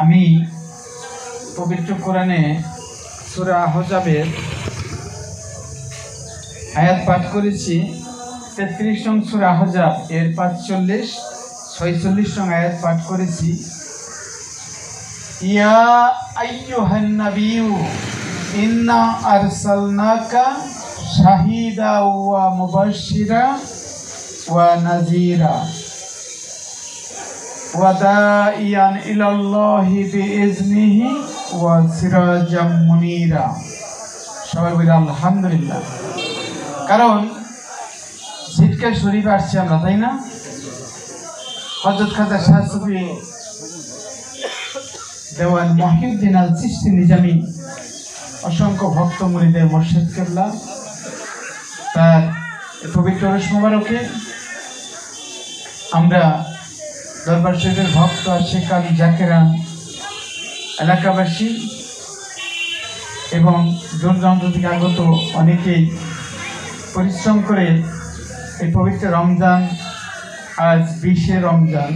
আমি পবিত্র কোরআনে সূরা আহজাবের আয়াত পাঠ করেছি 33 নং সূরা আহজাব এর 45, 46 নং আয়াত পাঠ করেছি। ইয়া আইয়ুহান নাবিয়্যু ইন্না আরসালনাকা শাহিদা ওয়া মুবাশশিরা ওয়া নাযীরা ওয়া দাইয়ান ইলাল্লাহি বিইজনিহি ওয়া সিরাজাম মুনীরা। সবাই বলি আলহামদুলিল্লাহ। কারণ জিকির শরীফ আসছে আমরা, তাই না? হযরত খাজা শাহ সুফি দেওয়ান মহিউদ্দিন আল চিশতি নিজামী অসংখ্য ভক্ত মুরিদের মুর্শিদ কেবলা তার পবিত্র রোজ মোবারকে আমরা দরবার শরীফের ভক্ত আশিক আলী জাকেরান এলাকাবাসী এবং দূর দূরান্ত থেকে আগত অনেকেই পরিশ্রম করে এই পবিত্র রমজান, আজ 20শে রমজান,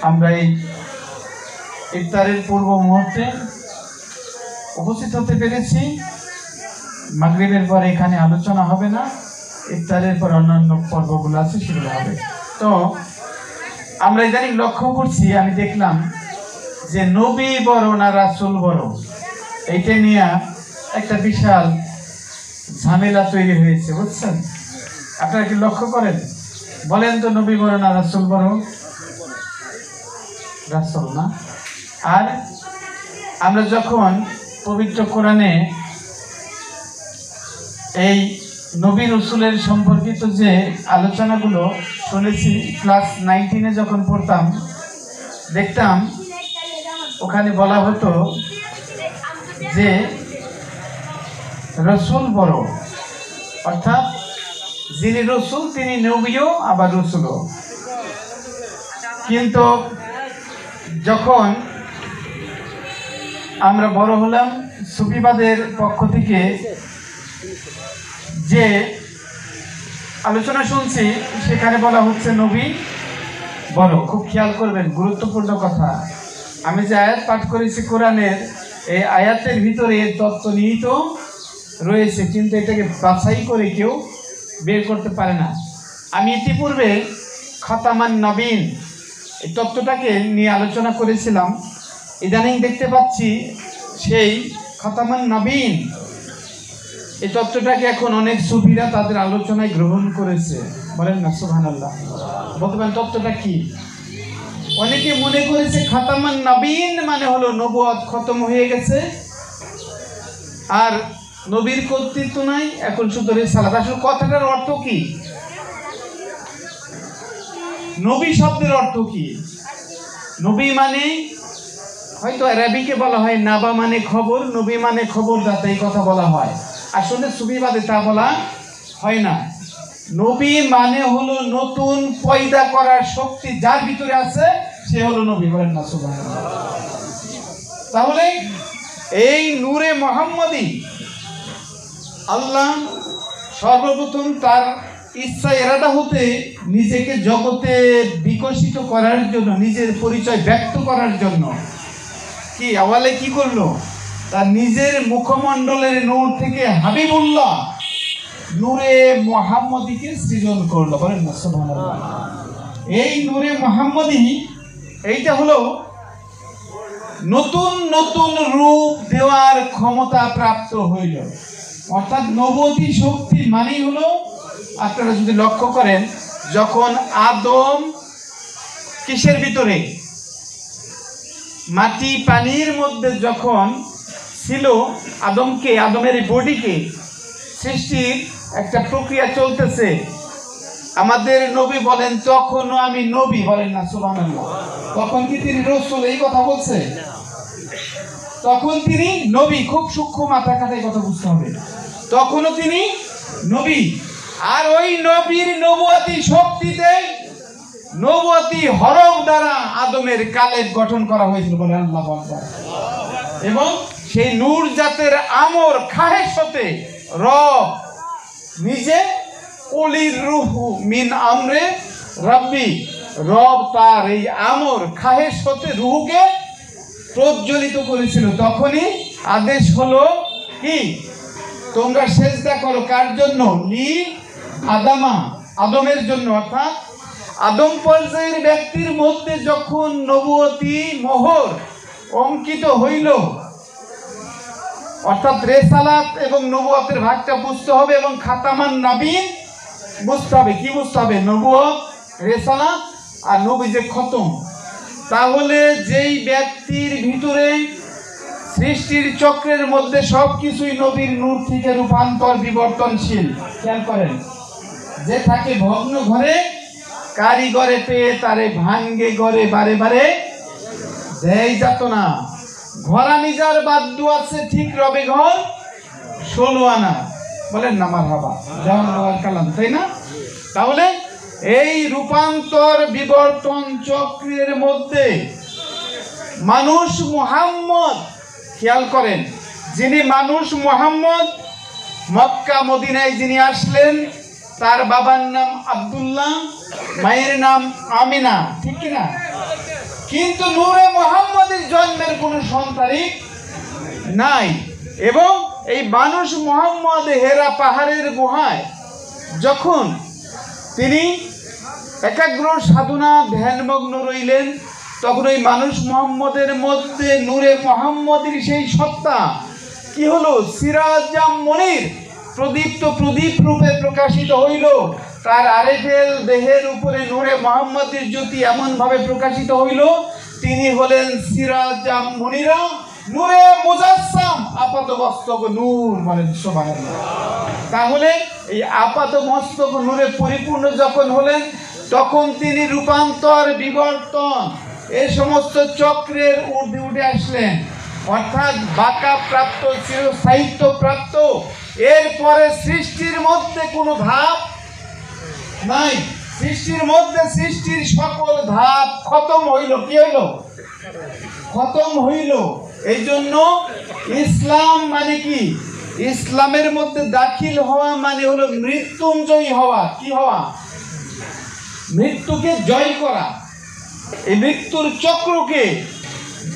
আমরা এই ইফতারের পূর্ব মুহূর্তে উপস্থিত হতে পেরেছি। মাগরিবের পর এখানে আলোচনা হবে না, ইফতারের পর অন্যান্য পর্বগুলো আছে সেগুলো হবে। তো আমরা ইদানিং লক্ষ্য করছি, আমি দেখলাম যে নবী বড় না রাসূল বড়, এইটা নিয়ে একটা বিশাল ঝামেলা তৈরি হয়েছে, বুঝছেন? আপনারা কি লক্ষ্য করেন? বলেন তো, নবী বড় না রাসূল বড়? রাসূল না। আর আমরা যখন পবিত্র কোরআনে এই নবী রাসূলের সম্পর্কিত যে আলোচনাগুলো শুনেছি, ক্লাস 19-এ যখন পড়তাম, দেখতাম ওখানে বলা হতো যে রাসূল বড়, অর্থাৎ যিনি রাসূল তিনি নবীও আবার রাসূলও। কিন্তু যখন আমরা বড় হলাম, সুফিবাদের পক্ষ থেকে যে আলোচনা শুনছি সেখানে বলা হচ্ছে নবী বড়। খুব খেয়াল করবেন, গুরুত্বপূর্ণ কথা। আমি যে আয়াত পাঠ করেছি কোরআনের, এই আয়াতের ভিতরে তত্ত্ব নিহিত রয়েছে, কিন্তু এটাকে বাছাই করে কেউ বের করতে পারে না। আমি ইতিপূর্বে খাতামান নবীন এই তত্ত্বটাকে নিয়ে আলোচনা করেছিলাম। ইদানিং দেখতে পাচ্ছি সেই খাতামান নবীন এই তত্ত্বটাকে এখন অনেক সুফিরা তাদের আলোচনায় গ্রহণ করেছে। বলেন না সুবহানাল্লাহ। বলতে পারেন তত্ত্বটা কি? অনেকে মনে করেছে খাতামান নবীন মানে হলো নবুয়ত খতম হয়ে গেছে, আর নবীর কর্তৃত্ব নাই, এখন শুধু রিসালাত। আসলে কথাটার অর্থ কি? নবী শব্দের অর্থ কি? নবী মানে হয়তো আরবিকে বলা হয় নাবা মানে খবর, নবী মানে খবরদাতা, এই কথা বলা হয়। আসলে সুফিবাদে তা বলা হয় না। নবী মানে হলো নতুন পয়দা করার শক্তি যার ভিতরে আছে, সে হলো নবী। বলেন না সুবহানাল্লাহ। তাহলে এই নূরে মুহাম্মদী আল্লাহ সর্বপ্রথম তার ইচ্ছা এরাদা হতে নিজেকে জগতে বিকশিত করার জন্য, নিজের পরিচয় ব্যক্ত করার জন্য কি আওয়ালে কি করলো? তার নিজের মুখমণ্ডলের নূর থেকে হাবিবুল্লাহ নূরে মুহাম্মদীকে সৃজন করলো। বলেন না সুবহানাল্লাহ। এই নূরে মুহাম্মদী এইটা হলো নতুন নতুন রূপ দেওয়ার ক্ষমতা প্রাপ্ত হইল। অর্থাৎ নবতী শক্তি মানেই হলো, আপনারা যদি লক্ষ্য করেন, যখন আদম কিসের ভিতরে, মাটি পানির মধ্যে যখন ছিল, আদমকে, আদমের বডিকে সৃষ্টির একটা প্রক্রিয়া চলতেছে, আমাদের নবী বলেন তখনও আমি নবী। বলেন না সুবহানাল্লাহ। তখন কি তিনি রাসূল এই কথা বলছে? তখন তিনি নবী। খুব সূক্ষ্ম মাথা কাটায় কথা বুঝতে হবে। তখনও তিনি নবী। আর ওই নবীর নবুয়তি শক্তিতে, নবুয়তি হরফ দ্বারা আদমের কালেব গঠন করা হয়েছিল। বলে আল্লাহু আকবার। এবং সেই নূর জাতের আমর খাহেশতে রব নিজে কুলির রূহু মিন আমরে রব্বি, রব তার এই আমর খাহেশ হতে রুহুকে প্রজ্বলিত করেছিল, তখনই আদেশ হলো কি, তোমরা সেজদা করো। কার জন্য? লি আদামা, আদমের জন্য। অর্থাৎ আদম পর্যায়ের ব্যক্তির মধ্যে যখন নবুয়তি মোহর অঙ্কিত হইল, অর্থাৎ রেসালাত এবং নবুয়তের ভাগটা বুঝতে হবে এবং খাতামান নবীন বুঝতে হবে। কি বুঝতে হবে? নবুয়ত, রেসালাত আর নবী যে খতম। তাহলে যেই ব্যক্তির ভিতরে সৃষ্টির চক্রের মধ্যে সবকিছুই নবীর নূর থেকে রূপান্তর বিবর্তনশীল, খেয়াল করেন, যে থাকে ভগ্ন ঘরে কারিগরে পেয়ে তারে ভাঙ্গে ঘরে বারে বারে দেয় যাত না। ঘরা মিজার বাদ্য আছে ঠিক রবে ঘর 16 আনা। বলেন না মারহাবা, যেমন কালাম, তাই না? তাহলে এই রূপান্তর বিবর্তন চক্রের মধ্যে মানুষ মুহাম্মদ, খেয়াল করেন, যিনি মানুষ মুহাম্মদ মক্কা মদিনায় যিনি আসলেন, তার বাবার নাম আব্দুল্লাহ, মায়ের নাম আমিনা, ঠিক কিনা? কিন্তু নূরে মুহাম্মদের জন্মের কোনো সন্তানই নাই। এবং এই মানুষ মুহাম্মদ হেরা পাহাড়ের গুহায় যখন তিনি একাগ্র সাধনা ধ্যানমগ্ন রইলেন, তখন ওই মানুষ মুহাম্মদের মধ্যে নূরে মুহাম্মদের সেই সত্তা কি হলো? সিরাজাম মনির, প্রদীপ্ত প্রদীপ রূপে প্রকাশিত হইল। তার আরেফেল দেহের উপরে নূরে মুহাম্মদের জ্যোতি এমনভাবে প্রকাশিত হইল, তিনি হলেন সিরাজাম মনিরা, নূরে মুজাসসাম, আপাত মস্তক নূর। বলেন সুবহানাল্লাহ। তাহলে এই আপাত মস্তক নূরে পরিপূর্ণ যখন হলেন, তখন তিনি রূপান্তর বিবর্তন এই সমস্ত চক্রের ঊর্ধ্বে উঠে আসলেন, অর্থাৎ বাঁকা প্রাপ্ত, চিরস্থায়িত্ব প্রাপ্ত। এরপরে সৃষ্টির মধ্যে কোনো ধাপ নাই, সৃষ্টির মধ্যে সৃষ্টির সকল ধাপ খতম হইল। কি হইল? খতম হইল। এই জন্য ইসলাম মানে কি? ইসলামের মধ্যে দাখিল হওয়া মানে হলো মৃত্যুঞ্জয়ী হওয়া। কি হওয়া? মৃত্যুকে জয় করা, এই মৃত্যুর চক্রকে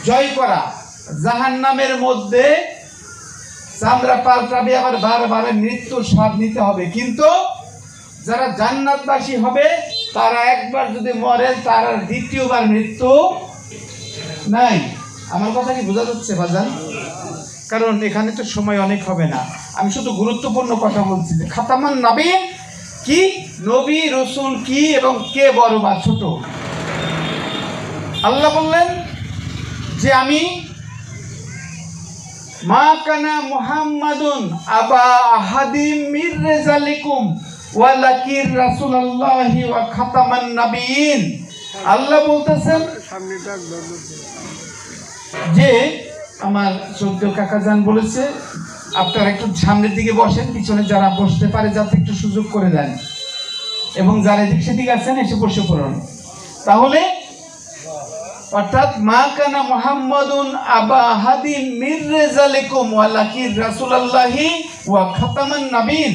জয় করা। জাহান্নামের মধ্যে চামড়া পাল্টাবে, আবার বারবার মৃত্যুর স্বাদ নিতে হবে। কিন্তু যারা জান্নাতবাসী হবে, তারা একবার যদি মরে, তার আর দ্বিতীয়বার মৃত্যু নাই। আমার কথা কি বোঝা যাচ্ছে বাজান? কারণ এখানে তো সময় অনেক হবে না, আমি শুধু গুরুত্বপূর্ণ কথা বলছি যে খাতামান নবীন কি, নবী রসুল কি এবং কে বড় বা ছোট। আল্লাহ বললেন যে আমি মা কানা মুহাম্মাদুন আবা আহাদিম মির রিজালিকুম ওয়ালাকির রাসূলুল্লাহি ওয়া খাতামান নবিয়িন। আল্লাহ বলতেছেন যে আমার শ্রদ্ধেয় কাকাজান বলেছে, আপনারা একটু সামনের দিকে বসেন, পিছনে যারা বসতে পারে যাতে একটু সুযোগ করে দেন, এবং যারা এদিক সেদিক আছেন এসে বসে পড়ুন। তাহলে অর্থাৎ মা কানা মুহাম্মাদুন আবা আহাদিম মির রিজালিকুম ওয়ালাকির রাসূলুল্লাহি ওয়া খাতামান নবিয়িন।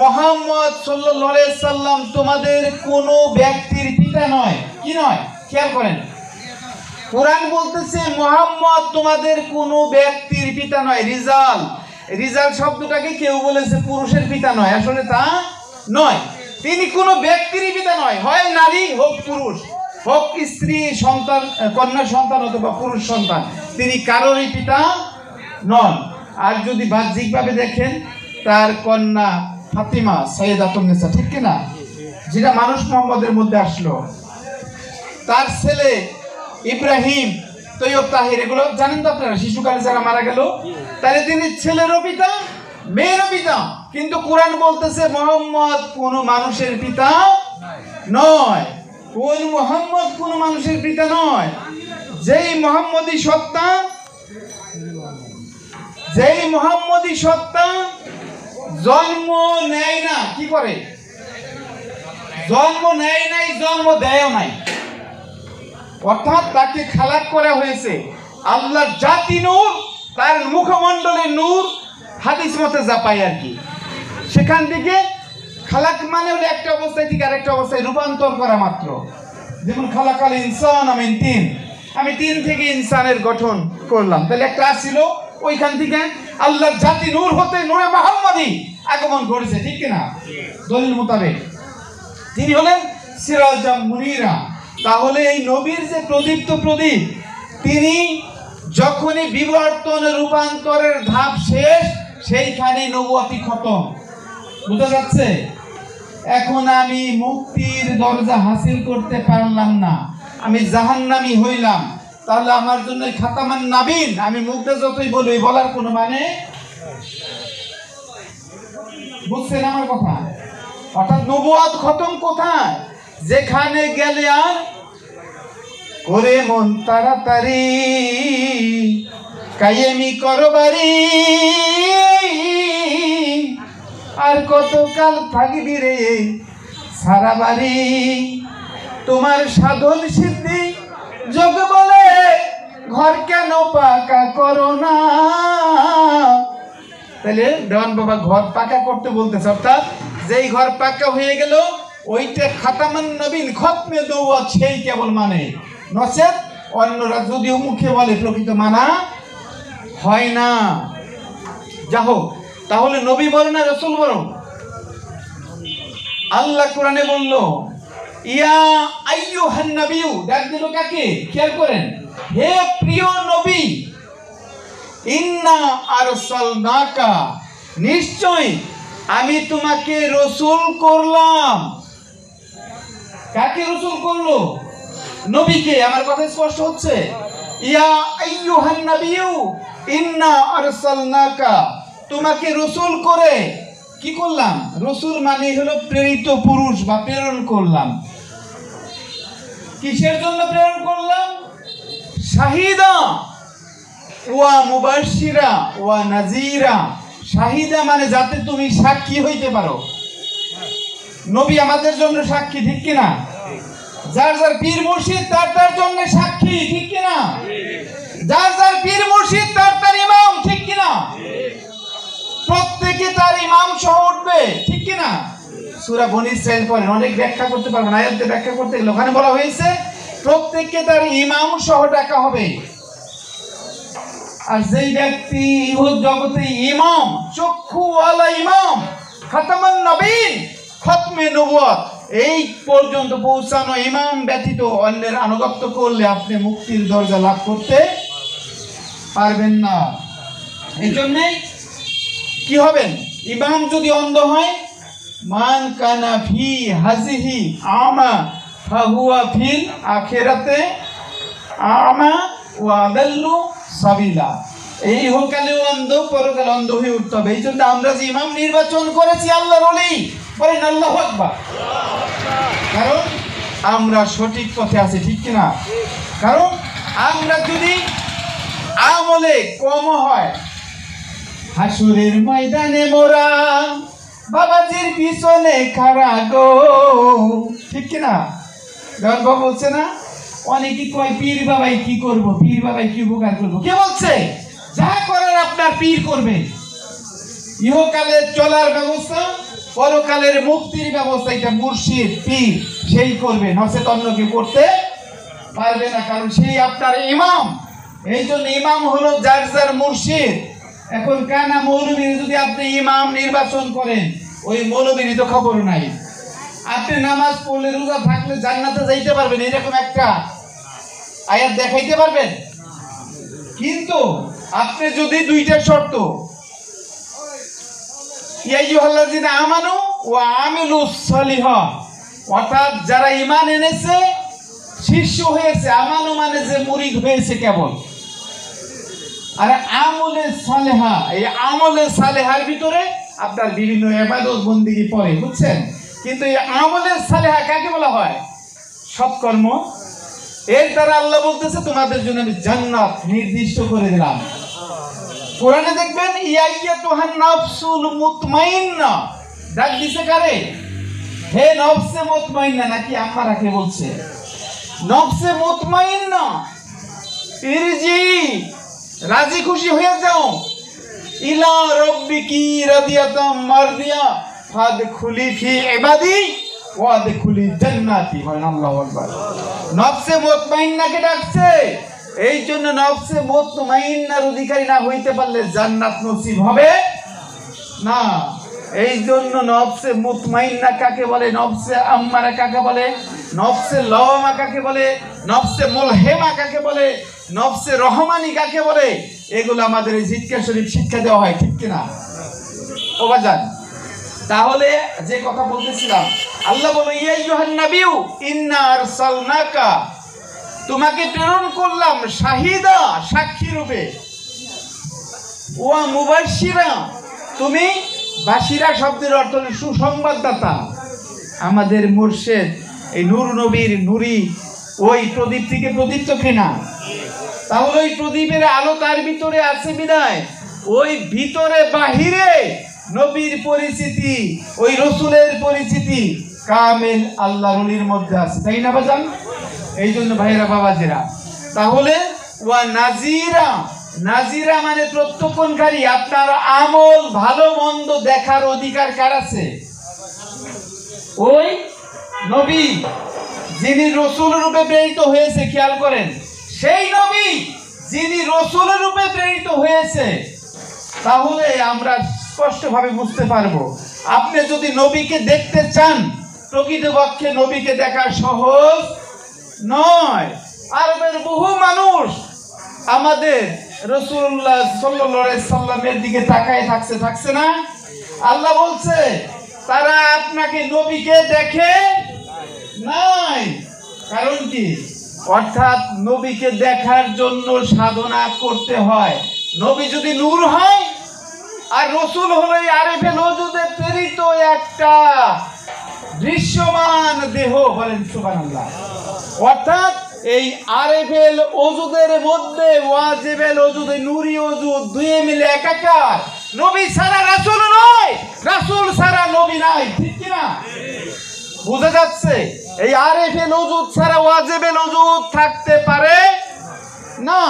মুহাম্মদ সাল্লাল্লাহু আলাইহি সাল্লাম তোমাদের কোনো ব্যক্তির পিতা নয়। কি নয়? খেয়াল করেন, কোরআন বলতেছে মুহাম্মদ তোমাদের কোনো ব্যক্তির পিতা নয়। রিজাল, রিজাল শব্দটাকে কেউ বলেছে পুরুষের পিতা নয়, আসলে তা নয়। তিনি কোনো ব্যক্তির পিতা নয়, হয় নারী হোক পুরুষ, হোক স্ত্রী সন্তান, কন্যা সন্তান অথবা পুরুষ সন্তান, তিনি কারোরই পিতা নন। আর যদি বাহ্যিকভাবে দেখেন, তার কন্যা ফাতিমা সাইয়েদাতুন নিসা, ঠিক কিনা, যেটা মানুষ মুহাম্মদের মধ্যে আসলো, তার ছেলে ইব্রাহিম, তৈয়ব, তাহির, এগুলো জানেন তো আপনারা, শিশুকালে যারা মারা গেল, তাহলে তিনি ছেলেরও পিতা মেয়েরও পিতা। কিন্তু কোরআন বলতেছে মুহাম্মদ কোন মানুষের পিতা নয়, কোন মুহাম্মদ কোন মানুষের পিতা নয়। যেই মুহাম্মদী সত্তা, যেই মুহাম্মদী সত্তা জন্ম নেয় না, কি করে? জন্ম নেয় নাই, জন্ম দেয়ও নাই, অর্থাৎ তাকে খালাক করা হয়েছে। আল্লাহর জাতি নূর, তার মুখমণ্ডলে নূর, হাদিস মতে যা পাই আর কি, সেখান থেকে খালাক মানে হলো একটা অবস্থায় থেকে আরেকটা অবস্থায় রূপান্তর করা মাত্র। যেমন খালাকাল ইনসান মিন তিন, আমি 3 থেকে ইনসানের গঠন করলাম। তাহলে একটা ছিল ওইখান থেকে আল্লাহর জাতি নূর হতে নূরে মুহাম্মাদি আগমন করেছে, ঠিক কিনা? দলিল মোতাবেক তিনি হলেন সিরাজাম মুনিরা। তাহলে এই নবীর যে প্রদীপ্ত প্রদীপ, তিনি যখনই বিবর্তন রূপান্তরের ধাপ শেষ, সেইখানে নবুয়তি খতম। বুঝা যাচ্ছে? এখন আমি মুক্তির দরজা হাসিল করতে পারলাম না, আমি জাহান্নামী হইলাম, তাহলে আমার জন্য খাতামান নাবিন, আমি মুখটা যতই বলি বলার কোনো মানে, বুঝছেন আমার কথা? অর্থাৎ নবুয়ত খতম কোথায়? যেখানে গেলে আর করে মন তাড়াতাড়ি কায়েমি করবারি, আর কতকাল থাকবি রে সারা বাড়ি, তোমার সাধন সিদ্ধি যোগ বলে ঘর কেন পাকা করো না। তাহলে দেওয়ান বাবা ঘর পাকা করতে বলতেছে, অর্থাৎ যেই ঘর পাকা হয়ে গেল ওইটা খাতামান নবীন খতমে নবুয়ত, সেই কেবল মানে, নচেত অন্যরা যদিও মুখে বলে প্রকৃত মানা হয় না। যা হোক, তাহলে নবী বলো না রাসূল বলো? আল্লাহ কোরআনে বলল ইয়া আইয়ুহান নবিয়্যু, ডাক দিল কাকে? খেয়াল করেন, হে প্রিয় নবী, ইন্না আরসালনাকা, নিশ্চয় আমি তোমাকে রাসূল করলাম। কাকে রাসূল করলো? নবীকে। আমার কথা স্পষ্ট হচ্ছে? ইয়া আইয়ুহান নবিয়্যু ইন্না আরসালনাকা, তোমাকে রাসূল করে কি করলাম? রাসূল মানে হলো প্রেরিত পুরুষ বা প্রেরণ করলাম। কিসের জন্য প্রেরণ করলাম? শাহিদা ওয়া মুবাশশিরা ওয়া নাযীরা। শাহিদা মানে যাতে তুমি সাক্ষী হইতে পারো। নবী আমাদের জন্য সাক্ষী, ঠিক কিনা? যার যার পীর মুর্শিদ তার তার জন্য সাক্ষী, ঠিক কিনা? যার যার পীর মুর্শিদ তার তার ইমাম, ঠিক কিনা? প্রত্যেকে তার ইমাম সহ উঠবে, ঠিক কিনা? সূরা বনী ইসরাঈল পড়েন, অনেক ব্যাখ্যা করতে পারবেন, আয়াতে ব্যাখ্যা করতে গেলে ওখানে বলা হয়েছে প্রত্যেককে তার ইমাম সহ ডাকা হবে। আর যেই ব্যক্তি ইহুদ জগতে ইমাম, চক্ষুওয়ালা ইমাম, খাতামান নবীন, খতমে নবুয়ত, এই পর্যন্ত পৌঁছানো ইমাম ব্যতীত অন্যের আনুগত্য করলে আপনি মুক্তির দরজা লাভ করতে পারবেন না। এই জন্যে কি হবেন? ইমাম যদি অন্ধ হয়, মান কানা ফি হাজিহি আমা ফাহুয়া ফিল আখিরাতে আমা ওয়া আদাল্লু সাবিলা। এই ইহকালে অন্ধ, পরকালে অন্ধ হয়ে উঠতে হবে। এই জন্য আমরা যে ইমাম নির্বাচন করেছি আল্লাহর ওলি, বলেন আল্লাহু আকবার, কারণ আমরা সঠিক পথে আছি, ঠিক কিনা? কারণ আমরা যদি আমলে কম হয়, হাসুরের ময়দানে মোরা বাবাজির পিছনে খাড়া গো, ঠিক কিনা? দেওয়ান বাবা বলছে না, অনেকে কয় পীর বাবাই কি করব, পীর বাবাই কি উপকার করবো। কে বলছে? যা করার আপনার পীর করবে। ইহকালের চলার ব্যবস্থা, পরকালের মুক্তির ব্যবস্থা, এটা মুর্শিদ পীর সেই করবে, নচেত অন্য কেউ করতে পারবে না, কারণ সেই আপনার ইমাম। এই জন্য ইমাম হলো যার যার মুর্শিদ। এখন কানা মৌলবীর যদি আপনি ইমাম নির্বাচন করেন, ওই মৌলবীরই তো খবর নাই। আপনি নামাজ পড়লে, রোজা থাকলে জান্নাতে যাইতে পারবেন, এরকম একটা আয়াত দেখাইতে পারবেন। কিন্তু আপনি যদি দুইটা শর্ত, ইয়া আইয়ুহাল্লাযীনা আমানু ওয়া আমিলুস সালিহাত, অর্থাৎ যারা ঈমান এনেছে, শিষ্য হয়েছে, আমানু মানে যে মুরিদ হয়েছে কেবল, আর আমলে সালেহা, এই আমলে সালেহার ভিতরে আপনার বিভিন্ন ইবাদত বন্দেগী পড়ে, বুঝছেন? কিন্তু এই আমলে সালেহা কাকে বলা হয়? সৎকর্ম। এর দ্বারা আল্লাহ বলতেছে তোমাদের জন্য আমি জান্নাত নির্দিষ্ট করে দিলাম। কোরআনে দেখবেন ইয়া আইয়াতুহান নাফসুল মুতমাইন্না, ডাক দিছে কারে? হে নফসে মুতমাইন্না, নাকি আমারাকে বলছে? নফসে মুতমাইন্না, ইরজি, রাজি খুশি হয়ে যাও, ইলা রাব্বিকি রাদিয়াতাম মারদিয়া ফাদখুলি ফি ইবাদি ওয়াদখুলি জান্নাতি। আল্লাহু আকবার। নফসে মুতমাইন্নাকে ডাকছে। এই জন্য নফসে মুতমাইন্নার অধিকারী না হইতে পারলে জান্নাত নসিব হবে না। এই জন্য নফসে মুতমাইন্না কাকে বলে, নফসে আম্মারা কাকে বলে, নফসে লওয়ামা কাকে বলে, নফসে মুলহেমা কাকে বলে, নফসে রহমানি কাকে বলে, এগুলো আমাদের জিকির শরীফ শিক্ষা দেওয়া হয়, ঠিক কিনা ও বাজান? তাহলে যে কথা বলতেছিলাম, আল্লাহ বলে ইয়া আইয়ুহান নাবিয়্যু ইন্না আরসালনাকা, তোমাকে প্রেরণ করলাম শাহিদা, সাক্ষী রূপে, ওয়া মুবাশশিরা, তুমি বাশিরা শব্দের অর্থ সুসংবাদদাতা। আমাদের মুর্শিদ এই নূর নবীর নুরি ওই প্রদীপ থেকে প্রদীপ্ত কিনা? তাহলে ওই প্রদীপের আলো তার ভিতরে আছে বিদায় ওই ভিতরে বাহিরে নবীর পরিচিতি, ওই রসুলের পরিচিতি কামেল আল্লাহর ওলির মধ্যে আছে, তাই না বাজান? এই জন্য ভাইরা বাবাজিরা, তাহলে ওয়া নাজিরা, নাজিরা মানে প্রত্যক্ষণকারী। আপনার আমল ভালো মন্দ দেখার অধিকার কার আছে? ওই নবী যিনি রসুল রূপে প্রেরিত হয়েছে, খেয়াল করেন, সেই নবী যিনি রসুল রূপে প্রেরিত হয়েছে। তাহলে আমরা স্পষ্টভাবে বুঝতে পারবো, আপনি যদি নবীকে দেখতে চান, প্রকৃতপক্ষে নবীকে দেখা সহজ নয়। আরবের বহু মানুষ আমাদের রাসূলুল্লাহ সাল্লাল্লাহু আলাইহি সাল্লামের দিকে তাকায় থাকছে না? আল্লাহ বলছে তারা আপনাকে নবীকে দেখে নাই। কারণ কি? অর্থাৎ নবীকে দেখার জন্য সাধনা করতে হয়। নবী যদি নূর হয় আর রসুল হলো আরেফে ওজুদে প্রেরিত একটা দৃশ্যমান দেহ, বলেন সুবহানাল্লাহ। অর্থাৎ এই আরেফেল ওজুদের মধ্যে ওয়াজিবেল ওজুদ, নূরি ওজুদ দুয়ে মিলে একাকার। নবী ছাড়া রাসূল নয়, রাসূল ছাড়া নবী নাই, ঠিক কি না? বুঝা যাচ্ছে? এই আরেফেল ওজুদ ছাড়া ওয়াজিবেল ওজুদ থাকতে পারে না।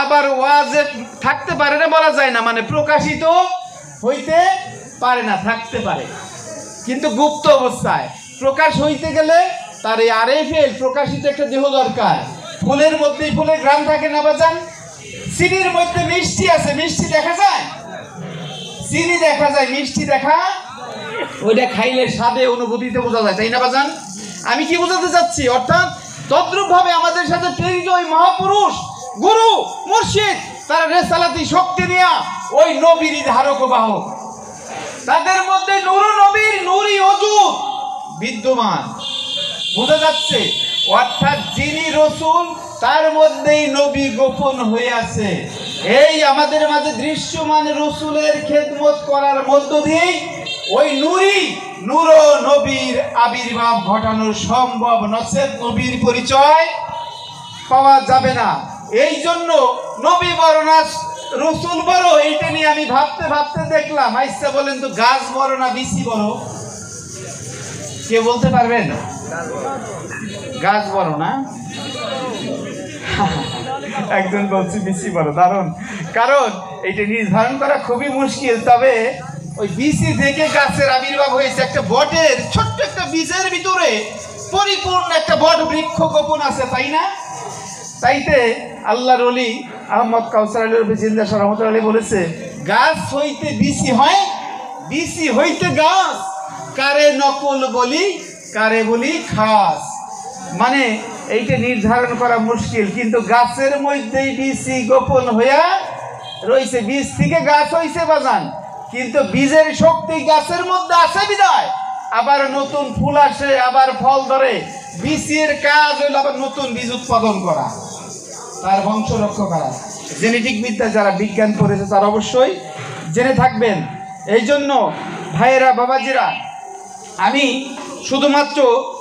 আবার ওয়াজিব থাকতে পারে না বলা যায় না, মানে প্রকাশিত হইতে পারে না, থাকতে পারে কিন্তু গুপ্ত অবস্থায়। প্রকাশ হইতে গেলে তার এই আরেফেল প্রকাশিত একটা দেহ দরকার। ফুলের মধ্যে ফুলের ঘ্রাণ থাকে না বাজান? চিনির মধ্যে মিষ্টি আছে, মিষ্টি দেখা যায়? চিনি দেখা যায়, মিষ্টি দেখা ওইটা খাইলে স্বাদে অনুভূতিতে বোঝা যায়, তাই না বাজান? আমি কি বোঝাতে চাচ্ছি? অর্থাৎ তদ্রূপ ভাবে আমাদের সাথে প্রেরিত ওই মহাপুরুষ গুরু মুর্শিদ, তারা রেসালাতি শক্তি নিয়ে ওই নবীর ধারক বাহক, তাদের মধ্যে নূর নবীর নূরি ওজুদ বিদ্যমান। বোঝা যাচ্ছে? অর্থাৎ যিনি রসুল তার মধ্যেই নবী গোপন হয়ে আছে। এই আমাদের মাঝে দৃশ্যমান রসুলের খেদমত করার মধ্য দিয়ে ওই নূরি নূর নবীর আবির্ভাব ঘটানো সম্ভব, নচেত নবীর পরিচয় পাওয়া যাবে না। এই জন্য নবী বড় না রসুল বড়, এইটা নিয়ে আমি ভাবতে দেখলাম। আইসা বলেন তো, গাছ বড় না বিচি বড়? কে বলতে পারবেন? গাছ বড় না? একজন বলছি বিচি বড়। দারুণ, কারণ এইটা নির্ধারণ করা খুবই মুশকিল। তবে ওই বিচি থেকে গাছের আবির্ভাব হয়েছে। একটা বটের ছোট্ট একটা বীজের ভিতরে পরিপূর্ণ একটা বট বৃক্ষ গোপন আছে, তাই না? তাইতে আল্লাহর ওলি আহমদ কাউসার আলী জিন্দা রহমতুল্লাহ আলী বলেছে, গাছ হইতে বিচি হয়, বিচি হইতে গাছ, কারে নকল বলি কারে বলি খাস। মানে এইটা নির্ধারণ করা মুশকিল, কিন্তু গাছের মধ্যেই বিচি গোপন হইয়া রয়েছে। বীজ থেকে গাছ হইছে বাজান, কিন্তু বীজের শক্তি গাছের মধ্যে আছে বিদায় আবার নতুন ফুল আসে, আবার ফল ধরে। বীজের কাজ হইল আবার নতুন বীজ উৎপাদন করা, তার বংশ রক্ষা করা। জেনেটিক বিদ্যা যারা বিজ্ঞান পড়েছে তারা অবশ্যই জেনে থাকবেন। এই জন্য ভাইয়েরা বাবাজিরা, আমি শুধুমাত্র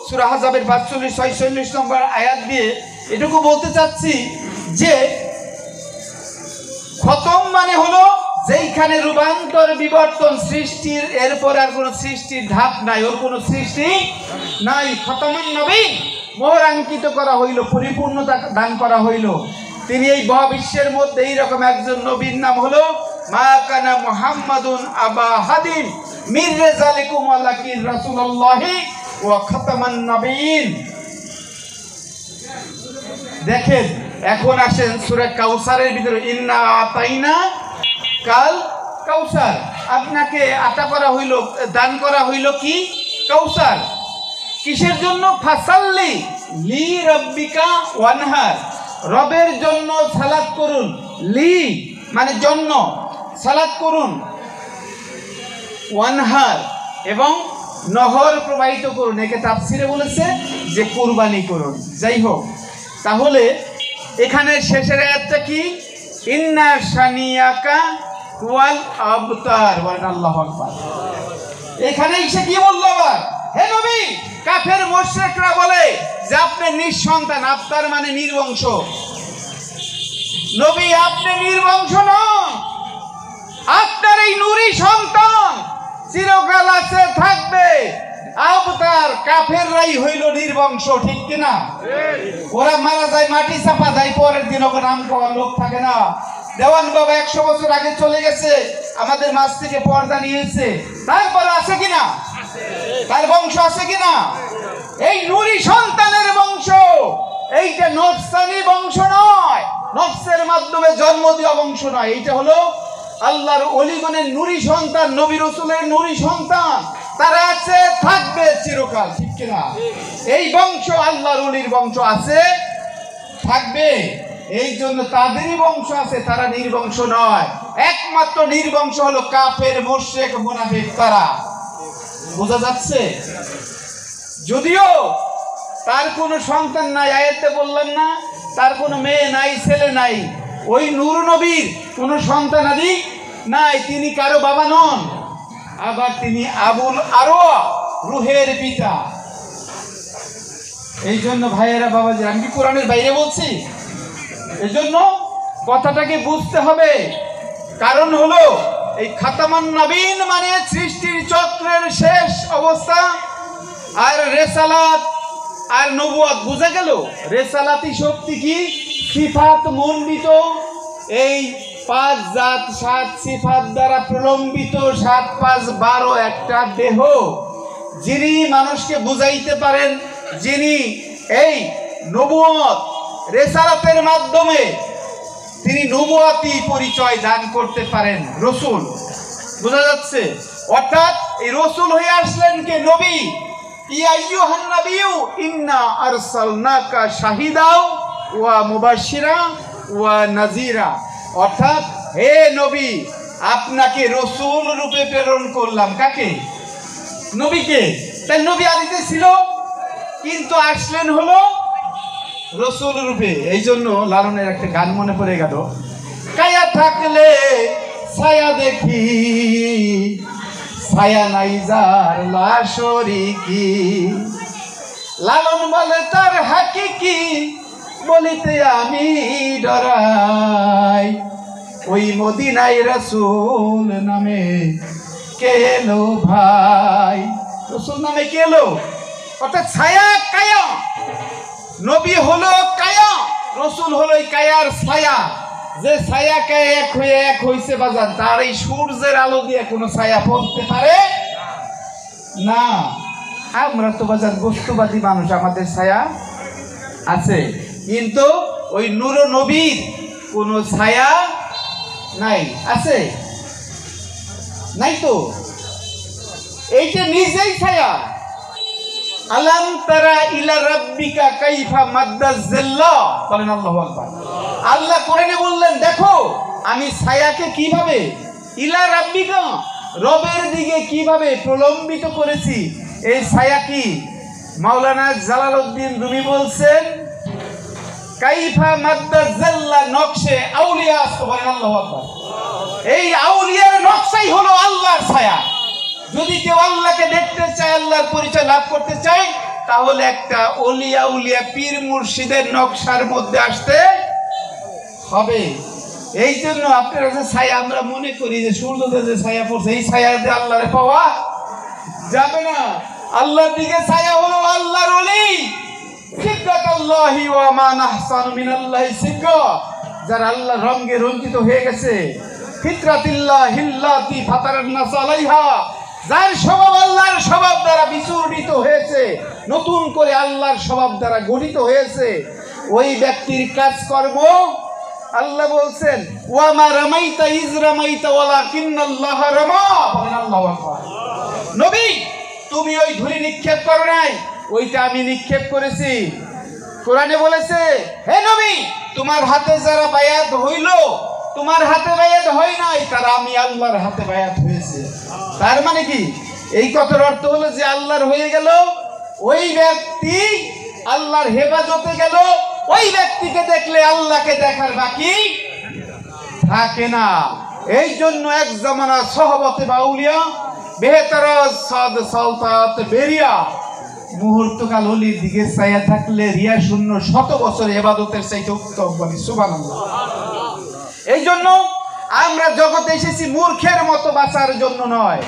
সূরা আহজাবের 45-46 নম্বর আয়াত দিয়ে এটুকু বলতে চাচ্ছি যে খতম মানে হলো যেইখানে রূপান্তর বিবর্তন সৃষ্টির, এরপর আর কোনো সৃষ্টির ধাপ নাই, ওর কোনো সৃষ্টি নাই। খতমান নবী, মোহরাঙ্কিত করা হইল, পরিপূর্ণতা দান করা হইল। তিনি এই মহাবিশ্বের মধ্যে এইরকম একজন নবীর নাম হলো মা কানা মুহাম্মাদুন আবা হাদিম মির রিজালিকুম ওয়ালাকিন রাসূলুল্লাহি ওয়া খাতামান নবিয়্যিন। দেখেন এখন আসেন সূরা কাউসারের ভিতরে, ইন্না আতাইনা কাল কাউসার, আপনাকে আতা করা হইল, দান করা হইল কি কাউসার। কিসের জন্য? ফাসাল্লি লি রাব্বিকা ওয়ানহার, রবের জন্য সালাত করুন। লি মানে জন্য, সালাত করুন। ওয়ানহার এবং নহর প্রবাহিত করুন, একে তাফসিরে বলেছে যে কুরবানি করুন। যাই হোক, তাহলে এখানে শেষের আয়াতটা কি? ইন্না শানিয়াকা ওয়াল আবতার, বলেন আল্লাহু আকবার। এখানে এসে কি বললো আবার? হে নবী, কাফের মুশরিকরা বলে যে আপনি নিঃসন্তান, আবতার মানে নির্বংশ। নবী আপনি নির্বংশ নন, আপনার এই নূরি সন্তান চিরকাল আছে, থাকবে। আবতার কাফেররাই হইল নির্বংশ, ঠিক কিনা? ওরা মারা যায়, মাটি চাপা দেয়, পরের দিন ওকে নাম করার লোক থাকে না। দেওয়ান বাবা 100 বছর আগে চলে গেছে, আমাদের মাঝ থেকে পর্দা নিয়েছে, তারপরে আছে কিনা? তার বংশ আছে কিনা? এই নূরি সন্তানের বংশ, এইটা নফসানি বংশ নয়, নফসের মাধ্যমে জন্ম দেওয়া বংশ নয়। এইটা হলো আল্লাহর ওলিগণের নূরি সন্তান, নবী রাসূলের নূরি সন্তান, তারা আছে, থাকবে চিরকাল, ঠিক কিনা? এই বংশ আল্লাহর ওলির বংশ আছে, থাকবে। এই জন্য তাদেরই বংশ আছে, তারা নির্বংশ নয়। একমাত্র নির্বংশ হলো কাফের মুশরিক মুনাফিক, তারা। বোঝা যাচ্ছে? যদিও তার কোনো সন্তান নাই, আয়াতে বললেন না, তার কোনো মেয়ে নাই, ছেলে নাই, ওই নূর নবীর কোনো সন্তানাদি নাই, তিনি কারো বাবা নন। আবার তিনি আবুল আরওয়া, রূহের পিতা। এই জন্য ভাইয়েরা, বাবাজি, আমি কি কোরআনের বাইরে বলছি? এই জন্য কথাটাকে বুঝতে হবে। কারণ হলো এই খাতামান নবীন মানে সৃষ্টির চক্রের শেষ অবস্থা, আর রেসালাত আর নবুয়ত। বুঝা গেল? রেসালাতি শক্তি কি? সিফাত মণ্ডিত, এই 5 জাত 7 সিফাত দ্বারা প্রলম্বিত, 7 5 12 একটা দেহ, যিনি মানুষকে বুঝাইতে পারেন, যিনি এই নবুয়ত রেসালাতের মাধ্যমে তিনি নবুয়তি পরিচয় দান করতে পারেন, রসুল। বোঝা যাচ্ছে? অর্থাৎ এই রসুল হয়ে আসলেন কে? নবী। ইয়া আইয়ুহান নাবিয়্যু ইন্না আরসালনাকা শাহিদাও ওয়া মুবাশশিরা ওয়া নাযীরা, অর্থাৎ হে নবী, আপনাকে রসুল রূপে প্রেরণ করলাম। কাকে? নবীকে। তাই নবী আদিতে ছিল, কিন্তু আসলেন হলো রসুল রূপে। এই জন্য লালনের একটা গান মনে পড়ে গেল, কায়া থাকলে ছায়া দেখি, ছায়া নাই যার লাশরিকি, লালন বলে তার হাকিকি, বলিতে আমি ডরাই, ওই মদিনায় রাসূল নামে কে এলো ভাই। রাসূল নামে কে এলো? অর্থাৎ ছায়া কায়া, নবী হলো কায়া, রসুল হলো এই কায়ার ছায়া। যে ছায়া কায়া এক হয়ে এক হইছে বাজান, তার এই সূর্যের আলো দিয়ে কোনো ছায়া পড়তে পারে না। আমরা তো বাজার বস্তুবাদী মানুষ, আমাদের ছায়া আছে, কিন্তু ওই নূর নবীর কোনো ছায়া নাই। আছে? নাই তো। এইটা নিজেই ছায়া। আলাম তারা ইলা রাব্বিকা কাইফা মাদ্দাজ্জিল্লা, বলেন আল্লাহু আকবার। আল্লাহ কোরআনে বললেন, দেখো আমি ছায়াকে কিভাবে, ইলা রাব্বিকা, রবের দিকে কিভাবে প্রলম্বিত করেছি। এই ছায়া কি? মাওলানা জালালউদ্দিন রুমি বলছেন, কাইফা মাদ্দাজ্জিল্লা নকশে আউলিয়া, বলেন আল্লাহু আকবার। এই আউলিয়ার নকশাই হলো আল্লাহর ছায়া। যদি কেউ আল্লাহকে দেখতে চায়, আল্লাহর পরিচয় লাভ করতে চায়, তাহলে একটা ওলিয়া উলিয়া পীর মুর্শিদের নকশার মধ্যে আসতে হবে। এই জন্য আপনারা যে ছায়া আমরা মনে করি যে সূর্যতে যে ছায়া পড়ছে, এই ছায়া দিয়ে আল্লাহরে পাওয়া যাবে না। আল্লাহর দিকে ছায়া হলো আল্লাহর ওলি। সিদকাতুল্লাহি ওয়া মা নাহসানু মিনাল্লাহি সিদকা, যারা আল্লাহর রঙে রঞ্জিত হয়ে গেছে। ফিতরাতিল্লাহিল্লাতি ফাতারান নাস আলাইহা, যার স্বভাব আল্লাহর স্বভাব দ্বারা বিচূর্ণিত হয়েছে, নতুন করে আল্লাহর স্বভাব দ্বারা গঠিত হয়েছে, ওই ব্যক্তির কাজকর্ম আল্লাহ বলছেন ওয়ামা রামাইতা ইজ রামাইতা ওয়ালাকিন্নাল্লাহ রামা। বলেন আল্লাহু আকবার। নবী, তুমি ওই ধুলি নিক্ষেপ করো নাই, ওইটা আমি নিক্ষেপ করেছি। কোরআনে বলেছে, হে নবী, তোমার হাতে যারা বায়াত হইল, তোমার হাতে বায়াত হয় নাই, তারা আমি আল্লাহর হাতে বায়াত হয়েছে। তার মানে কি? এই কথার অর্থ হলো যে আল্লাহর হয়ে গেল, ওই ব্যক্তি আল্লাহর হেফাজতে গেল, ওই ব্যক্তিকে দেখলে আল্লাহকে দেখার বাকি থাকে না। এই জন্য এক জামানা সহবতে বাউলিয়া বেহতর সাদ সালতাত বেরিয়া, মুহূর্তকাল অলির দিকে চাইয়া থাকলে রিয়া শূন্য 100 বছর ইবাদতের চাইতে উত্তম। বলি সুবহানাল্লাহ। এই জন্য আমরা জগতে এসেছি মূর্খের মতো বাঁচার জন্য নয়,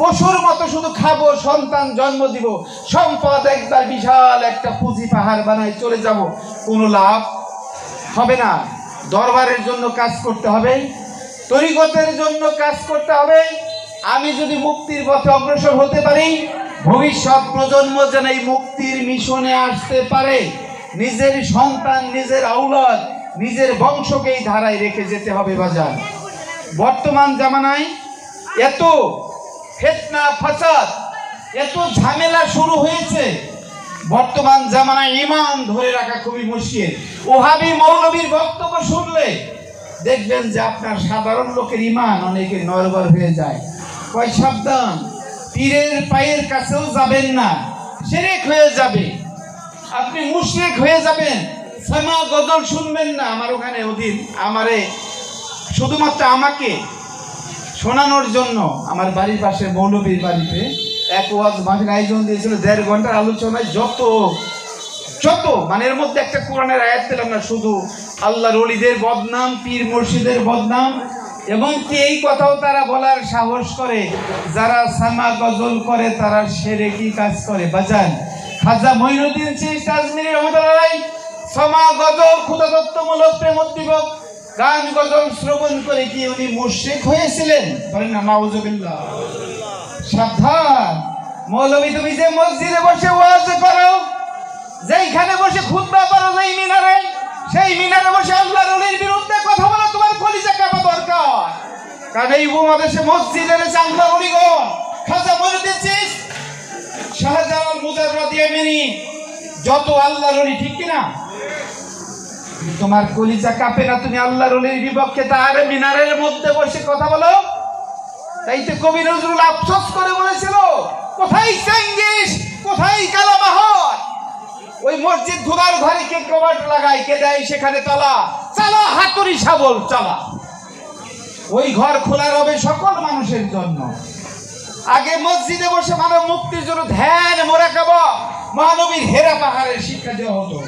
পশুর মতো শুধু খাবো, সন্তান জন্ম দিব, সম্পদ একবার বিশাল একটা পুঁজি পাহাড় বানায় চলে যাব, কোনো লাভ হবে না। দরবারের জন্য কাজ করতে হবে, তরিকতের জন্য কাজ করতে হবে। আমি যদি মুক্তির পথে অগ্রসর হতে পারি, ভবিষ্যৎ প্রজন্ম যেন এই মুক্তির মিশনে আসতে পারে, নিজের সন্তান, নিজের আওলাদ, নিজের বংশকে এই ধারায় রেখে যেতে হবে। বাজার বর্তমান জামানায় এত ফিতনা ফাসাদ, এত ঝামেলা শুরু হয়েছে, বর্তমান জামানায় ঈমান ধরে রাখা খুবই মুশকিল। ওহাবি মৌলবীর বক্তব্য শুনলে দেখবেন যে আপনার সাধারণ লোকের ঈমান অনেকে নড়বড় হয়ে যায়। কয় সাবধান, পীরের পায়ের কাছেও যাবেন না, শিরক হয়ে যাবে, আপনি মুশরিক হয়ে যাবেন। সামা গজল শুনবেন না। আমার ওখানে ওদিন আমারে শুধুমাত্র আমাকে শোনানোর জন্য আমার বাড়ির পাশে মৌলবীর বাড়িতে এক ওয়াজ মাহফিল আয়োজন দিয়েছিল, 1.5 ঘন্টার আলোচনায় যত মানে এর মধ্যে একটা কোরআনের আয়াত পেলাম না, শুধু আল্লাহর ওলিদের বদনাম, পীর মুর্শিদের বদনাম, এবং কি এই কথাও তারা বলার সাহস করে যারা সামা গজল করে তারা শিরকি কাজ করে। বাজান খাজা মঈনুদ্দিন চিশতি আজমিরি রহমাতুল্লাহ সামা গজল ক্ষুধাদত্তমূলক প্রেমোদ্দীপক গান গজল শ্রবণ করে কি উনি মুশরিক হয়েছিলেন? বলেন না নাউজুবিল্লাহ। সাবধান মৌলবী, তুমি যে মসজিদে বসে ওয়াজ করো, যেইখানে বসে খুতবা পড়ো, যেই মিনারে, সেই মিনারে বসে আল্লাহর ওলির বিরুদ্ধে কথা বলা তোমার কলিজা কাঁপা দরকার। কারণ এই উপমহাদেশে মসজিদের আল্লাহর ওলিগণ, খাজা মঈনুদ্দিন চিশতি, শাহজালাল মুজাররদ ইয়ামানি, যত আল্লাহর ওলি, ঠিক কিনা? তোমার কলিজা কাঁপে না তুমি আল্লাহর ওলির বিপক্ষে তার মিনারের মধ্যে বসে কথা বলো? তাই তো কবি নজরুল আফসোস করে বলেছিল, কোথায় চেঙ্গিস, কোথায় কালাবাহার, ওই মসজিদ ধুলার ঘরে কে কবাট লাগায়, কে দেয় সেখানে তালা, চালা হাতুড়ি শাবল চালা। ওই ঘর খোলা রবে সকল মানুষের জন্য। আগে মসজিদে বসে মানব মুক্তির জন্য ধ্যান, মোরাকাবা, মহানবীর হেরা পাহাড়ের শিক্ষা দেওয়া হতো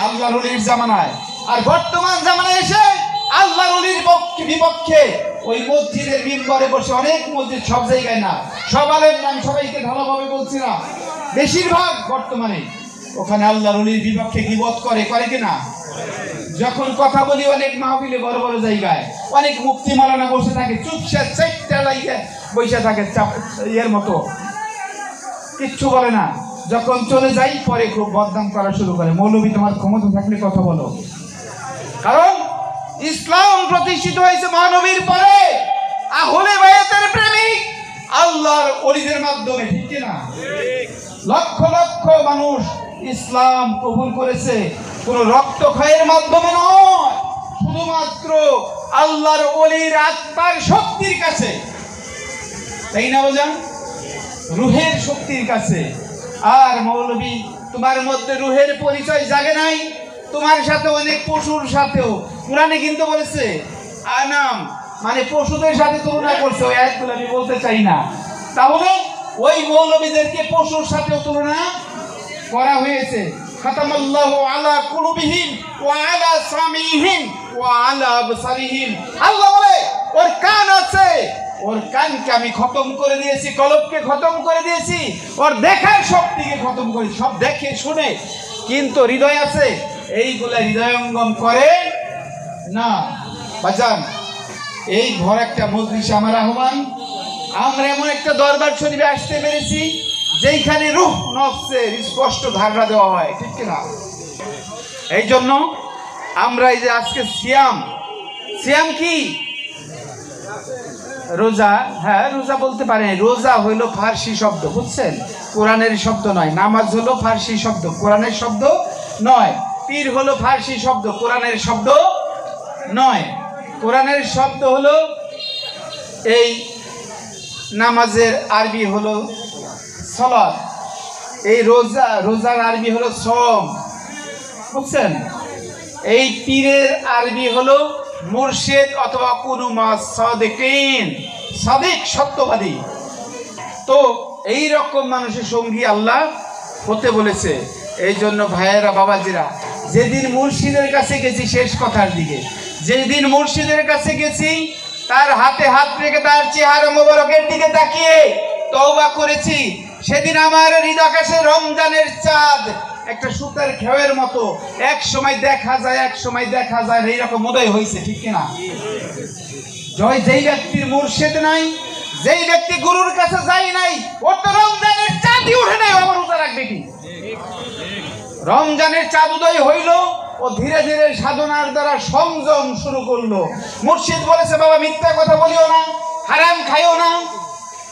আল্লাহর ওলির জামানায়। আর বর্তমান জামানায় এসে আল্লাহর ওলির বিপক্ষে ওই মসজিদের মিম্বরে বসে, অনেক মসজিদ, সব জায়গায় না, সব আলেম নাম সবাইকে ভালোভাবে বলছি না, বেশিরভাগ বর্তমানে ওখানে আল্লাহর ওলির বিপক্ষে গীবত করে কিনা? যখন কথা বলি অনেক মাহফিলে, বড় বড় জায়গায় অনেক মুফতি মাওলানা বসে থাকে, চুপচাপ চাইটা লাগিয়ে বসে থাকে, এর মতো কিচ্ছু বলে না। যখন চলে যাই পরে খুব বদনাম করা শুরু করে। মৌলবী, তোমার ক্ষমতা থাকলে কথা বলো। কারণ ইসলাম প্রতিষ্ঠিত হয়েছে মহানবীর পরে, আহলে বায়াতের প্রেমিক আল্লাহর ওলিদের মাধ্যমে, ঠিক কিনা? লক্ষ লক্ষ মানুষ ইসলাম কবুল করেছে কোনো রক্তক্ষয়ের মাধ্যমে নয়, শুধুমাত্র আল্লাহর ওলির আত্মার শক্তির কাছে, তাই না বাজান? রুহের শক্তির কাছে। আর মৌলবী, তোমার মধ্যে রুহের পরিচয় জাগে নাই, তোমার সাথে অনেক পশুর সাথেও কোরআনে কিন্তু বলেছে আনাম, মানে পশুদের সাথে তুলনা করছে, ওই আয়াতগুলো আমি বলতে চাই না। তাহলে ওই মৌলবীদেরকে পশুর সাথেও তুলনা করা হয়েছে। খাতামাল্লাহু আলা কুলুবিহিম ওয়া আলা সামিহিম ওয়া আলা আবসারিহিম। আল্লাহ বলে ওর কান আছে, ওর কানকে আমি খতম করে দিয়েছি, কলবকে খতম করে দিয়েছি, ওর দেখার শক্তিকে খতম করে, সব দেখে শুনে, কিন্তু হৃদয় আছে, এইগুলা হৃদয়ঙ্গম করে না। বাজান, এই ঘর একটা মজলিস আমার আহ্বান, আমরা এমন একটা দরবার শরীফে আসতে পেরেছি, যেইখানে রূহ নফসের স্পষ্ট ধারণা দেওয়া হয়, ঠিক কিনা? এই জন্য আমরা এই যে আজকে সিয়াম কি? রোজা। হ্যাঁ, রোজা বলতে পারে। রোজা হইল ফার্সি শব্দ, বুঝছেন? কোরআনের শব্দ নয়। নামাজ হলো ফার্সি শব্দ, কোরআনের শব্দ নয়। পীর হলো ফার্সি শব্দ, কোরআনের শব্দ নয়। কোরআনের শব্দ হলো এই নামাজের আরবি হলো সালাত, এই রোজার আরবি হলো সওম, বুঝছেন? এই পীরের আরবি হলো মুর্শিদ অথবা কুনু মা সাদিকিন, সাদিক সত্যবাদী। তো এই রকম মানুষের সঙ্গী আল্লাহ হতে বলেছে। এই জন্য ভাইয়েরা, বাবাজিরা, যেদিন মুর্শিদের কাছে গেছি, শেষ কথার দিকে, যেদিন মুর্শিদের কাছে গেছি, তার হাতে হাত রেখে তার চেহারা মোবারকের দিকে তাকিয়ে তওবা করেছি, সেদিন আমার হৃদয়াকাশে রমজানের চাঁদ একটা সুতার খেয়ের মতো এক সময় দেখা যায়, এক সময় দেখা যায়, এইরকম উদয় হয়েছে, ঠিক কিনা? যেই ব্যক্তির মুর্শিদ নাই, যেই ব্যক্তি গুরুর কাছে যায় নাই, ওর তো রমজানের চাঁদই উঠে নাই, আমার রোজা রাখবে কি? রমজানের চাঁদ উদয় হইল, ও ধীরে ধীরে সাধনার দ্বারা সংযম শুরু করলো। মুর্শিদ বলেছে, বাবা মিথ্যা কথা বলিও না, হারাম খাইও না,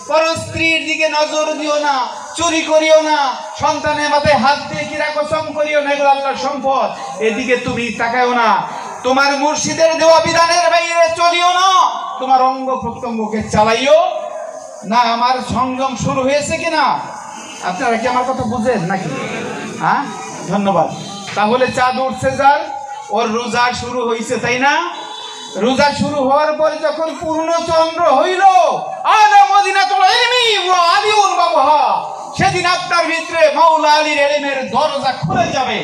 পর স্ত্রীর দিকে নজর দিও না, চুরি করিও না, সন্তানের মাথায় হাত দিয়ে কিরা কসম করিও না, এগুলো আল্লাহর সম্পদ, এদিকে তুমি তাকাও না, তোমার মুর্শিদের দেওয়া বিধানের বাইরে চলিও না, তোমার অঙ্গ প্রত্যঙ্গকে চালাইও না। আমার সংযম শুরু হয়েছে কিনা? আপনারা কি আমার কথা বুঝেন নাকি? হ্যাঁ, ধন্যবাদ। তাহলে চাঁদ উঠছে যার, ওর রোজা শুরু হয়েছে, তাই না? রোজা শুরু হওয়ার পরে যখন পূর্ণ চন্দ্র হইল, সেদিন আপনার ভিতরে মাওলা আলীর ইলমের দরজা খুলে যাবে।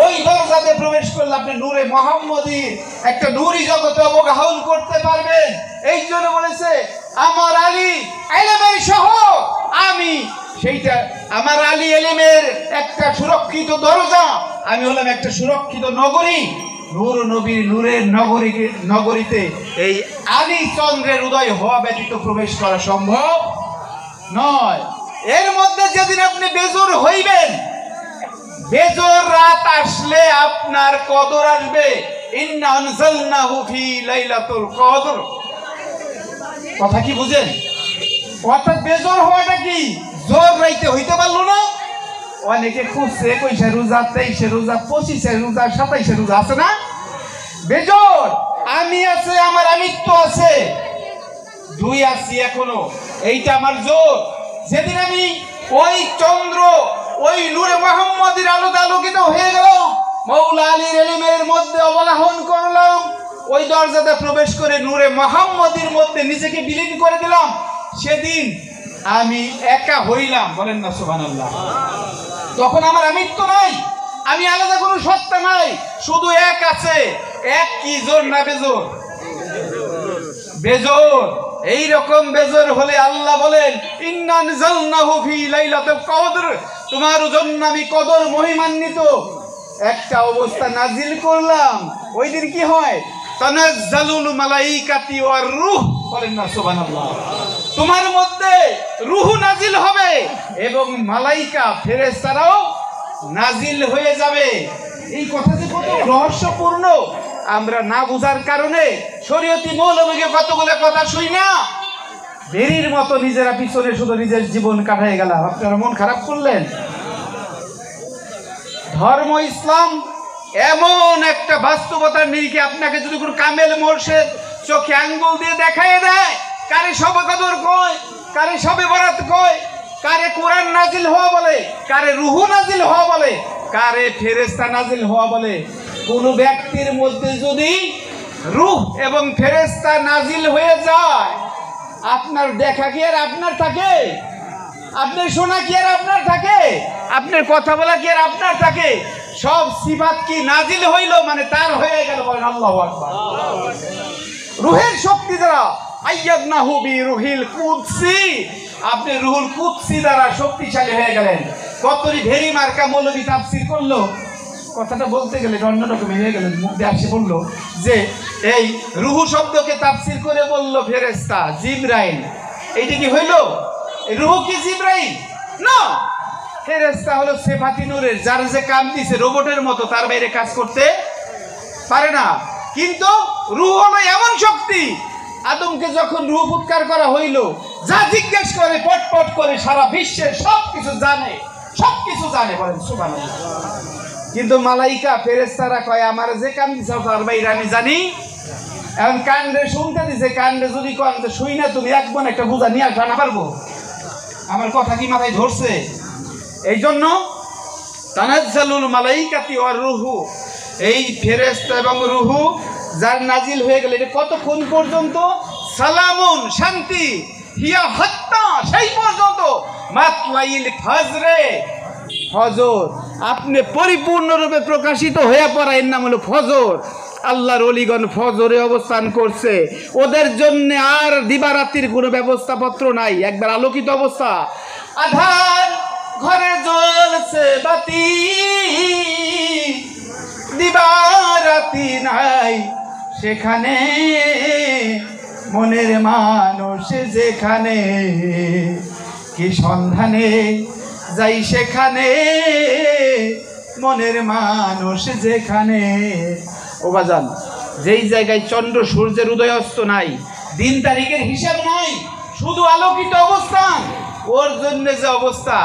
ওই দরজাতে প্রবেশ করলে আপনি নূরে মুহাম্মদীর একটা নূরি জগতে অবগাহন করতে পারবেন। এই জন্য বলেছে, আমার আলী ইলমের শহর, আমি সেইটা, আমার আলী ইলমের একটা সুরক্ষিত দরজা, আমি হলাম একটা সুরক্ষিত নগরী। নূর নবীর নূরের নগরীতে এই আলী চন্দ্রের উদয় হওয়া ব্যতীত প্রবেশ করা সম্ভব নয়। এর মধ্যে যেদিন আপনি বেজোর হইবেন, বেজোর রাত আসলে আপনার কদর আসবে। ইন্না আনজালনাহু ফি লাইলাতুল কদর। কথা কি বুঝেন? অর্থাৎ বেজোর হওয়াটা কি? জোর রাইতে হইতে পারলো না। অনেকে খুঁজছে, 21 রোজা, 23 রোজা, 25 রোজা, 27 রোজা আছে না? বেজোর আমি আছে, আমার আমিত্ব আছে, দুই আছি এখনো, এইটা আমার জোর। যেদিন আমি ওই চন্দ্র, ওই নূরে মুহাম্মদীর আলোতে আলোকিত হয়ে গেল, মাওলা আলীর ইলমের মধ্যে অবগাহন করলাম, ওই দরজাতে প্রবেশ করে নূরে মুহাম্মদীর মধ্যে নিজেকে বিলীন করে দিলাম, সেদিন আমি একা হইলাম। বলেন না সুবহানাল্লাহ। তখন আমার আমিত্ব নাই, আমি আলাদা কোনো সত্তা নাই, শুধু এক আছে। এক কি? জোর না বেজোর? বেজোর। এই রকম বেজোর হলে আল্লাহ বলেন, ইন্না আনজালনাহু ফি লাইলাতুল কদর, তোমার জন্য আমি কদর মহিমান্বিত একটা অবস্থা নাজিল করলাম। ওই দিন কি হয়? তানাজ্জালুল মালাইকাতি ওয়ার রূহ। বলেন না সুবহানাল্লাহ। তোমার মধ্যে রূহ নাজিল হবে এবং মালাইকা ফেরেশতারাও নাজিল হয়ে যাবে। এই কথা যে কত রহস্যপূর্ণ, আমরা না বুঝার কারণে শরীয়তি মৌলবীকে কতগুলো কথা শুই না, বেরির মতো নিজেরা পিছনে শুধু নিজের জীবন কাটাই গেলাম। আপনারা মন খারাপ করলেন। ধর্ম ইসলাম এমন একটা বাস্তবতার নিরিখে আপনাকে যদি কোনো কামেল মোর্শেদ চোখে আঙ্গুল দিয়ে দেখায় দেয়, কারে সবে কদর কয়, কারে সবে বরাত কয়, কারে কোরআন নাজিল হওয়া বলে, কারে রূহ নাজিল হওয়া বলে, কারে ফেরেশতা নাজিল হওয়া বলে, কোন ব্যক্তির মধ্যে যদি রূহ এবং ফেরেশতা নাজিল হয়ে যায়, আপনার দেখা কি আর আপনার থাকে? আপনার শোনা কি আর আপনার থাকে? আপনার কথা বলা কি আর আপনার থাকে? সব সিফাত কি নাজিল হইল মানে তার হয়ে গেল। বলেন আল্লাহু আকবার। রূহের শক্তি দ্বারা আইয়াদনাহু বিরূহিল কুদসি, আপনি রূহুল কুদসি দ্বারা শক্তিশালী হয়ে গেলেন। কতরি ভেরি মার্কা মৌলবী তাফসীর করলো, কথাটা বলতে গেলে অন্যরকম হয়ে গেলেন, মুখ দিয়ে আসে বললো যে এই রূহ শব্দকে তাফসীর করে বললো ফেরেশতা জিবরাইল। এইটা কি হইল? রূহ কি জিবরাইল? না, ফেরেশতা হলো সিফাতি নূরের, যার যে কাম দিছে রোবটের মতো, তার বাইরে কাজ করতে পারে না। কিন্তু রূহ হলো এমন শক্তি, আদমকে যখন রূহ উৎকার করা হইল, যা জিজ্ঞেস করে পটপট করে সারা বিশ্বের সবকিছু জানে, সবকিছু জানে, বলেন সুবহানাল্লাহ। কিন্তু মালাইকা ফেরেশতারা কয় আমার যে কান দিছে তার বাইরে আমি জানি। এখন কান্দে শুনতে দিছে, কান্দে যদি কান্দে শুই না, তুমি একবার একটা বোঝা নিয়ে আসা না পারবো? আমার কথা কি মাথায় ধরছে? এই জন্য তানাজ্জালুল মালাইকাতি ওয়ার রূহু, এই ফেরেশতা এবং রূহু যার নাজিল হয়ে গেল, এটা কতক্ষণ পর্যন্ত? সালামুন, শান্তি, হিয়া হাত্তা, সেই পর্যন্ত মাতলাইল ফজরে, ফজর আপনি পরিপূর্ণরূপে প্রকাশিত হয়ে পড়া, এর নাম হলো ফজর। আল্লাহর ওলিগণ ফজরে অবস্থান করছে, ওদের জন্য আর দিবারাত্রির কোনো ব্যবস্থাপত্র নাই, একবার আলোকিত অবস্থা। আধার ঘরে জ্বলছে বাতি, দিবারাতি নাই সেখানে, মনের মানুষ যেখানে, কি সন্ধানে যাই সেখানে, মনের মানুষ যেখানে। ও বাজান, যেই জায়গায় চন্দ্র সূর্যের উদয় অস্ত নাই, দিন তারিখের হিসাব নাই, শুধু আলোকিত অবস্থান, ওর জন্য যে অবস্থা,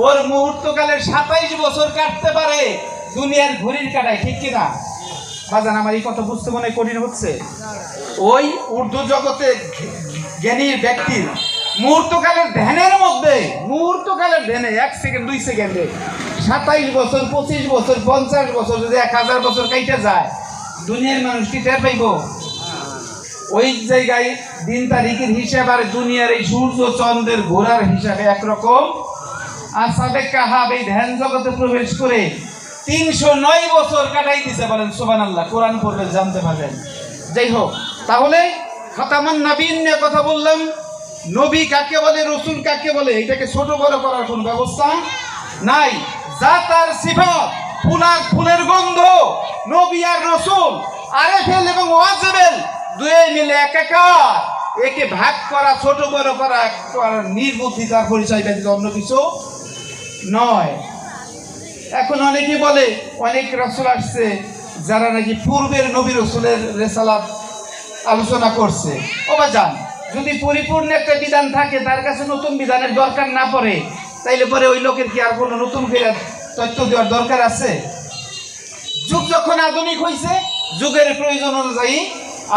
ওর মুহূর্তকালে 27 বছর কাটতে পারে দুনিয়ার ঘড়ির কাটায়, ঠিক কিনা বাজান? আমার এই কথা বুঝতে মনে কঠিন হচ্ছে। ওই উর্দু জগতে জ্ঞানী ব্যক্তির মুহূর্তকালের ধ্যানের মধ্যে, মুহূর্তকালের ধ্যানে 1 সেকেন্ড 2 সেকেন্ডে 27 বছর, 25 বছর, 50 বছর, যদি 1000 বছর কাইটে যায়, দুনিয়ার মানুষ কি টের পাইব? ওই জায়গায় দিন তারিখের হিসাব আর দুনিয়ার এই সূর্য চন্দ্রের ঘোরার হিসাবে একরকম। আসহাবে কাহাব এই ধ্যান জগতে প্রবেশ করে 309 বছর কাটাই দিছে, বলেন সুবহানাল্লাহ। কোরআন পড়বেন, জানতে পারবেন। যাই হোক, তাহলে খাতামান নবীন নিয়ে কথা বললাম। নবী কাকে বলে, রসুল কাকে বলে, এটাকে ছোট বড় করার কোনো ব্যবস্থা নাই। যা তার সিফাত, ফুলের গন্ধ, নবী আর রসুল, আরেফেল এবং ওয়াজিবেল দুয়ে মিলে একাকার, একে ভাগ করা, ছোট বড় করা নির্বুদ্ধিতার পরিচয় ব্যতীত অন্য কিছু নয়। এখন অনেকে বলে অনেক রসুল আসছে যারা নাকি পূর্বের নবী রসুলের রেসালাত আলোচনা করছে। ও বাজান, যদি পরিপূর্ণ একটা বিধান থাকে, তার কাছে নতুন বিধানের দরকার না পড়ে, তাইলে পরে ওই লোকের কি আর কোনো নতুন করে তথ্য দেওয়ার দরকার আছে? যুগ যখন আধুনিক হয়েছে, যুগের প্রয়োজন অনুযায়ী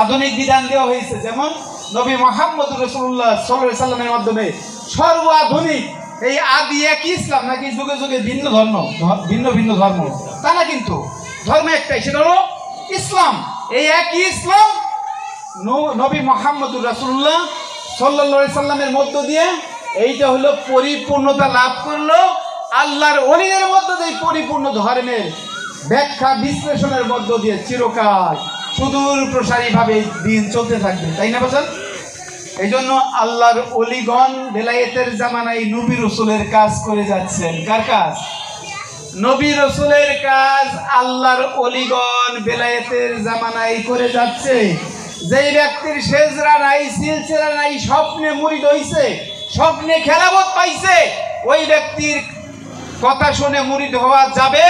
আধুনিক বিধান দেওয়া হয়েছে। যেমন নবী মুহাম্মদ রাসূলুল্লাহ সাল্লাল্লাহু আলাইহি সাল্লামের মাধ্যমে সর্ব আধুনিক এই আদি একই ইসলাম, নাকি যুগে যুগে ভিন্ন ভিন্ন ধর্ম? তা না, কিন্তু ধর্ম একটাই, সেটা হলো ইসলাম। এই একই ইসলাম নবী মুহাম্মদ রাসূলুল্লাহ সাল্লাল্লাহু আলাইহি সাল্লামের মধ্য দিয়ে এইটা হলো পরিপূর্ণতা লাভ করলো। আল্লাহর ওলিদের মধ্য দিয়ে পরিপূর্ণ ধর্মের ব্যাখ্যা বিশ্লেষণের মধ্য দিয়ে চিরকাল সুদূর প্রসারীভাবে দিন চলতে থাকবে, তাই না বাজান? এই জন্য আল্লাহর ওলিগণ বেলায়েতের জামানায় নবী রসুলের কাজ করে যাচ্ছেন। কার কাজ? নবী রসুলের কাজ আল্লাহর ওলিগণ বেলায়েতের জামানায় করে যাচ্ছে। যেই ব্যক্তির সেজরা নাই, সিলসিলা নাই, স্বপ্নে মুরিদ হইছে, স্বপ্নে খেলাবত পাইছে, ওই ব্যক্তির কথা শুনে মুরিদ হওয়া যাবে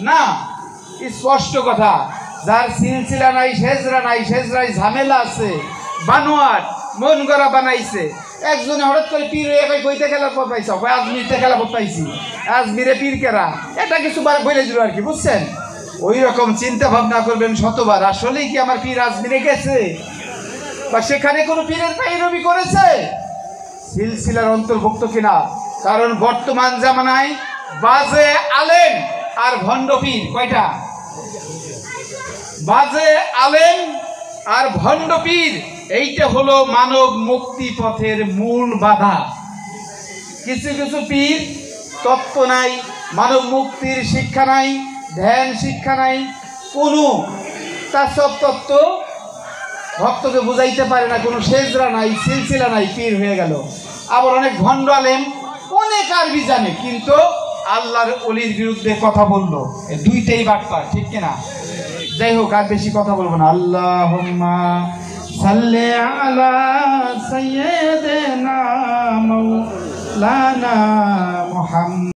না। স্পষ্ট কথা। যার সিলসিলা নাই, সেজরা নাই, সেজরায় ঝামেলা আছে, বানোয়াট মন গড়া বানাইছে, একজনে হঠাৎ করে পীর হয়ে কইতে খেলার পর পাইছ, আজমিরতে খেলাপথ পাইছি, আজমিরে পীর কেরা, এটা কিছু বার বলে দিল আর কি, বুঝছেন? ওই রকম চিন্তা ভাবনা করবেন শতবার, আসলেই কি আমার পীর আজমিরে গেছে, বা সেখানে কোনো পীরের পাইরবি করেছে, সিলসিলার অন্তর্ভুক্ত কিনা? কারণ বর্তমান জামানায় বাজে আলেম আর ভণ্ড পীর কয়টা? বাজে আলেম আর ভণ্ড পীর, এইটা হলো মানব মুক্তি পথের মূল বাধা। কিছু কিছু পীর তত্ত্ব নাই, মানব মুক্তির শিক্ষা নাই, ধ্যান শিক্ষা নাই, কোনো তার সব তত্ত্ব ভক্তকে বুঝাইতে পারে না, কোনো সেজরা নাই, সিলসিলা নাই, পীর হয়ে গেল। আবার অনেক ভণ্ড আলেম অনেক আরবি জানে, কিন্তু আল্লাহর ওলির বিরুদ্ধে কথা বললো, এই দুইটাই বাটপার, ঠিক কিনা? যাই হোক, আর বেশি কথা বলবো না। আল্লাহুম্মা সাল্লি আলা সাইয়্যিদিনা লানা মুহাম্মাদ।